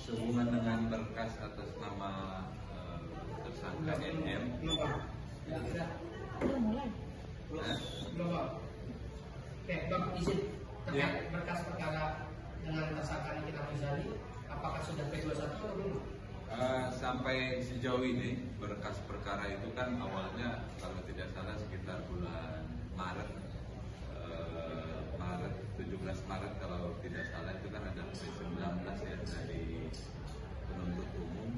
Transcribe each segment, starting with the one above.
sehubungan dengan berkas atas nama tersangka NM. Belum mulai. Belum. Oke, Bang, izin terkait berkas perkara dengan tersangka Nikita Mirzani, apakah sudah P21 atau belum? Sampai sejauh ini berkas perkara itu kan awalnya kalau tidak salah sekitar bulan Maret, 17 Maret kalau tidak salah itu kan ada P19 ya dari penuntut umum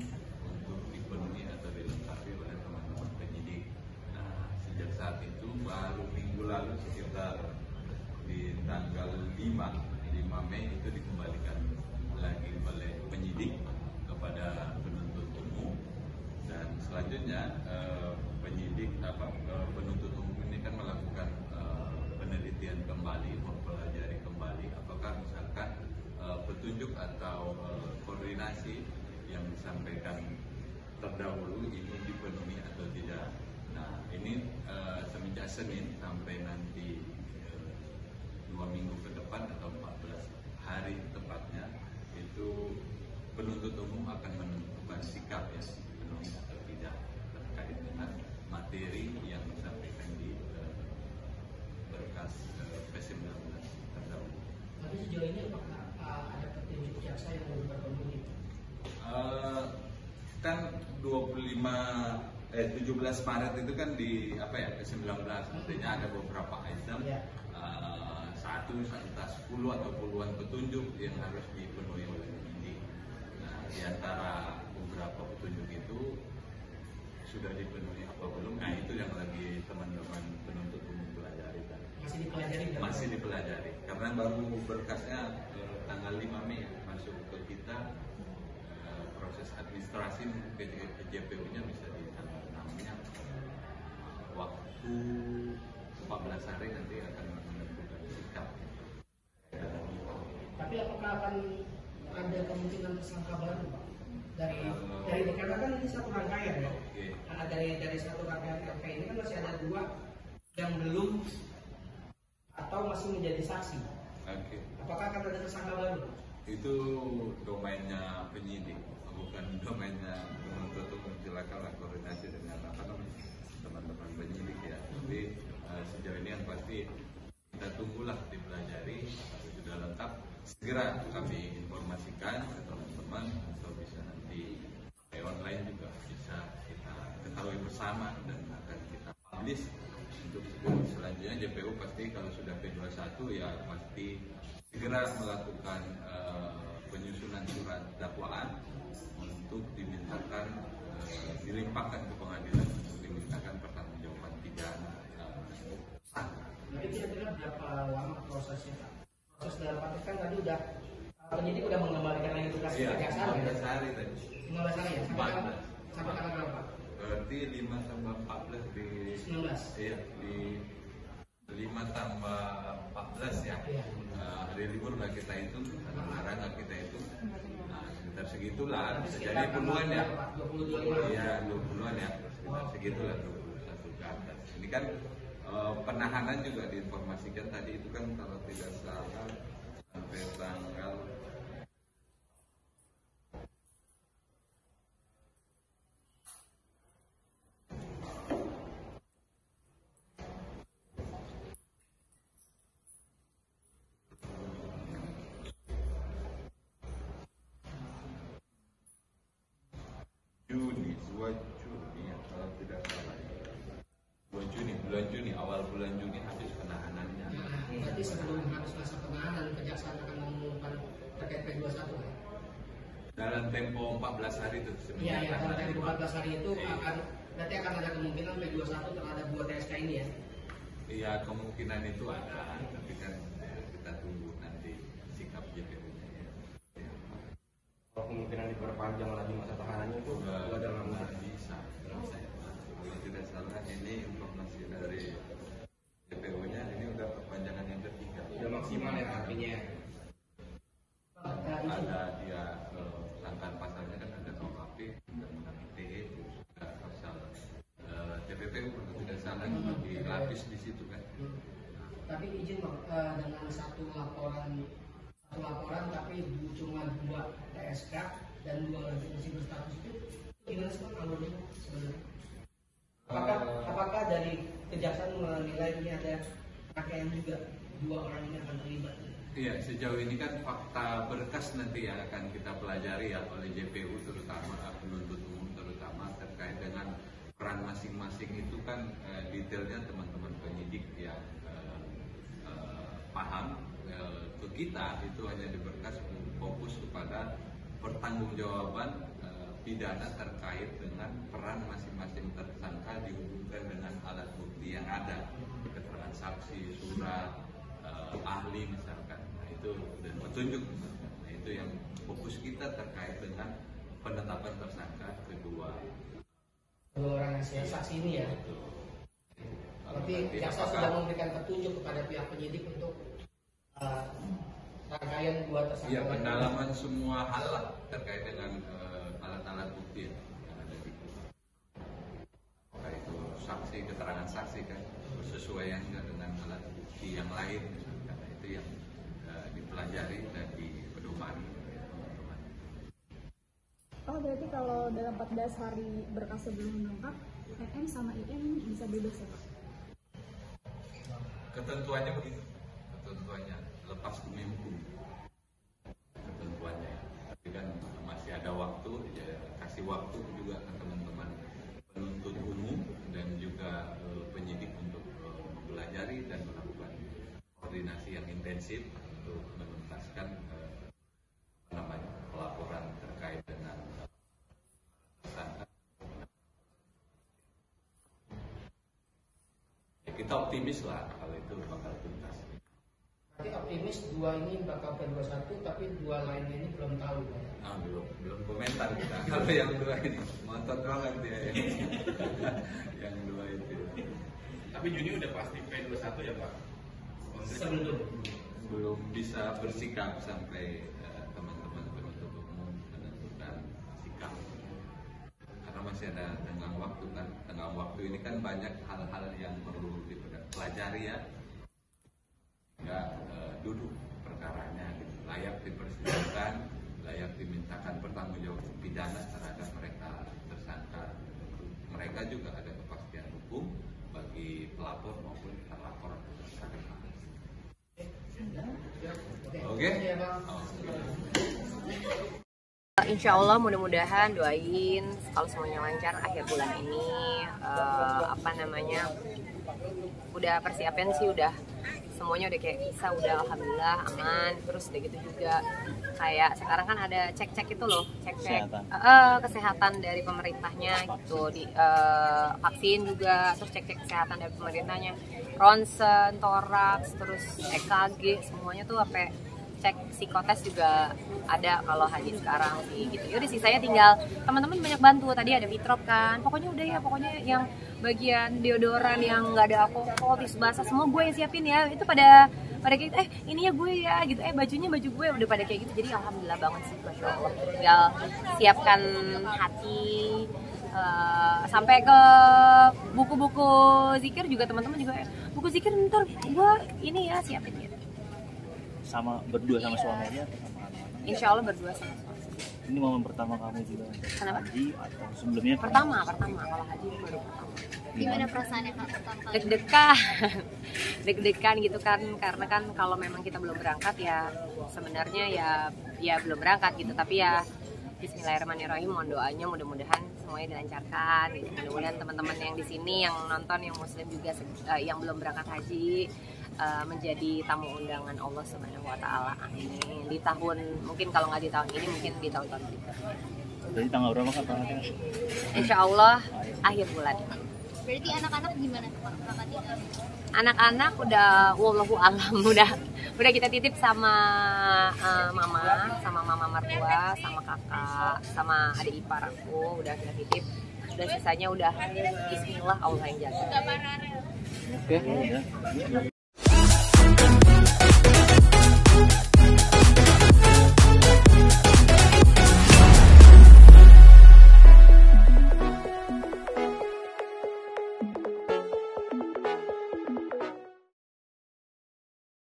untuk dipenuhi atau dilengkapi oleh teman-teman penyidik. Nah, sejak saat itu baru minggu lalu sekitar di tanggal 5 Mei itu dikembalikan lagi oleh penyidik kepada penuntut umum, dan selanjutnya penuntut umum ini kan melakukan penelitian kembali, mempelajari kembali apakah misalkan petunjuk atau koordinasi yang disampaikan terdahulu ini dipenuhi atau tidak. Nah, ini semenjak Senin sampai nanti 2 minggu ke depan atau 14 hari tepatnya itu penuntut umum akan menentukan sikap ya, penuhi atau tidak terkait dengan materi yang disampaikan di berkas P19 terdahulu. Tapi sejauh ini apakah ada petunjuk jaksa yang belum terpenuhi? Kan 17 Maret itu kan di P19, artinya ada beberapa item, satu entah 10 atau puluhan petunjuk yang harus dipenuhi oleh penyidik. Nah, di antara beberapa petunjuk itu sudah dipenuhi apa belum? Nah, itu yang lagi teman-teman penuntut umum pelajari kan. Masih dipelajari? Masih dipelajari, karena baru berkasnya tanggal 5 Mei masuk ke kita. Proses administrasi ke JPU-nya bisa di tanggal 6-nya. Waktu 14 hari nanti akan menentukan sikap. Tapi apakah akan ada kemungkinan tersangka baru, Pak? Dari karena kan ini satu rangkaian ya. Karena dari satu rangkaian LP ini kan masih ada 2 yang belum atau masih menjadi saksi. Apakah akan ada tersangka baru? Itu domainnya penyidik, bukan domainnya penuntut umum. Silakanlah koordinasi dengan teman-teman penyidik ya. Jadi sejauh ini yang pasti kita tunggulah dipelajari, sudah lengkap segera kami informasikan ke teman-teman, atau bisa nanti online juga bisa kita ketahui bersama dan akan kita publish untuk selanjutnya. JPU pasti kalau sudah P21 ya pasti segera melakukan penyusunan surat dakwaan untuk dimintakan dilimpahkan ke pengadilan untuk dimintakan pertanggungjawaban pidana. Jadi kira-kira berapa lama prosesnya, Pak? Proses dalam arti kan tadi udah penyidik udah mengembalikan lagi tugas ke kejaksaan. 15 hari tadi. 15 hari ya? Sampai tanggal berapa? Berarti 5 tambah 14 di 19. Iya, di 5 tambah 14 ya. Hari libur nggak kita itu, marah nggak kita itu. Nah, sekitar segitulah. Bisa jadi puluhan ya. 22. Iya, 20-an ya. Sekitar segitulah 21 ke atas. Ini kan penahanan juga diinformasikan tadi itu kan kalau tidak salah sampai tanggal Juni, 2 Juni ya, kalau tidak salah. 2 Juni, bulan Juni, awal bulan Juni habis penahanannya. Berarti sebelum habis masa penahanan, kejaksaan akan mengumumkan terkait P21 ya? Dalam tempo 14 hari itu Iya, dalam tempo 14 hari itu berarti akan ada kemungkinan P21 terhadap 2 TSK ini ya? Iya, kemungkinan itu ada, tapi kan kita tunggu nanti sikap JPU-nya ya. Kalau kemungkinan diperpanjang lagi masa tahanannya itu nggak ada lama. Bisa. Kalau tidak salah ini informasi dari JPU-nya ini udah perpanjangan yang ketiga. Sudah maksimal ya artinya. Ada dia langkah pasalnya kan ada KUHP dan ITE juga pasal TPPU kalau tidak salah dilapis di situ kan. Tapi izin Bang, dengan satu laporan tapi cuma 2 TSK dan 2 orang masih berstatus itu gimana sih Pak alurnya sebenarnya? Apakah dari kejaksaan menilai ini ada rangkaian juga 2 orang ini akan terlibat? Iya, sejauh ini kan fakta berkas nanti yang akan kita pelajari ya oleh JPU, terutama penuntut umum, terutama terkait dengan peran masing-masing itu kan detailnya teman-teman penyidik yang paham. Ke kita itu hanya di berkas fokus kepada pertanggungjawaban pidana terkait dengan peran masing-masing tersangka dihubungkan dengan alat bukti yang ada, keterangan saksi, surat, ahli misalkan, nah itu dan petunjuk misalkan. Nah itu yang fokus kita terkait dengan penetapan tersangka kedua orang yang saksi ini ya. Berarti jaksa sudah memberikan petunjuk kepada pihak penyidik untuk rangkaian 2 tersangka. Iya, pendalaman semua hal lah terkait dengan alat-alat bukti yang ada di itu saksi, keterangan saksi kan sesuaiannya dengan alat bukti yang lain misalkan. Nah, itu yang dipelajari dan dipedomani teman-teman. Oh, berarti kalau dalam 14 hari berkas sebelum menangkap, MM sama IM bisa bebas ya Pak? Ketentuannya begitu, ketentuannya lepas demi hukum ketentuannya. Tapi kan masih ada waktu, ya, kasih waktu juga ke teman-teman penuntut umum dan juga penyidik untuk mempelajari dan melakukan koordinasi yang intensif untuk menuntaskan pelaporan terkait dengan tersangka. Ya, kita optimis lah kalau itu bakal tuntas. Berarti optimis 2 ini bakal bebas 1, tapi 2 lainnya ini belum tahu. Nah, belum komentar kita. Kalau yang 2 ini mantap banget dia yang 2 itu. Tapi Juni udah pasti P21 ya Pak? Belum bisa bersikap sampai teman-teman penuntut umum menentukan sikap karena masih ada tenggang waktu kan. Tenggang waktu ini kan banyak hal-hal yang perlu dipelajari ya. Nggak duduk perkaranya gitu. Layak dipersiapkan, layak dimintakan pertanggungjawaban pidana terhadap mereka tersangka. Mereka juga ada kepastian hukum bagi pelapor maupun terlapor. Oke. Insya Allah mudah-mudahan doain kalau semuanya lancar akhir bulan ini. Udah persiapan sih, udah semuanya udah kayak bisa, udah alhamdulillah aman. Terus udah gitu juga kayak sekarang kan ada cek-cek itu loh, cek-cek kesehatan dari pemerintahnya gitu, di vaksin juga, terus cek-cek kesehatan dari pemerintahnya, ronsen, toraks, terus EKG, semuanya tuh sampai cek psikotes juga ada kalau haji sekarang sih gitu. Yaudah sih, saya tinggal teman-teman banyak bantu, tadi ada fitrop kan, pokoknya udah ya, pokoknya yang bagian deodoran yang nggak ada alkohol, tisu basah, semua gue yang siapin ya. Itu pada kayak ininya gue ya gitu, bajunya baju gue, udah pada kayak gitu. Jadi alhamdulillah banget sih, masya Allah. Tinggal siapkan hati, sampai ke buku-buku zikir juga, teman-teman juga buku zikir ntar gue ini ya siapin gitu. Sama berdua sama suaminya atau sama anak-anak? Insya Allah berdua sama suami. Ini momen pertama kamu juga haji atau sebelumnya? Pertama kalau haji baru pertama. Gimana perasaannya Kak pertama kali? Deg-degan gitu kan, karena kan kalau memang kita belum berangkat ya sebenarnya ya belum berangkat gitu, tapi ya Bismillahirrahmanirrahim, mohon doanya mudah-mudahan semuanya dilancarkan gitu. Mudah-mudahan teman-teman yang di sini yang nonton yang muslim juga yang belum berangkat haji menjadi tamu undangan Allah Subhanahu wa taala. Amin. Di tahun, mungkin kalau nggak di tahun ini, mungkin di tahun-tahun berikutnya. Jadi tanggal berapa Kak berangkatnya? Insya Allah akhir bulan. Berarti anak-anak gimana Kak berangkatnya? Anak-anak udah wallahu alam, udah kita titip sama mama mertua, sama kakak, sama adik ipar aku, udah kita titip. Udah sisanya udah bismillah Allah yang jaga. Oke, ya.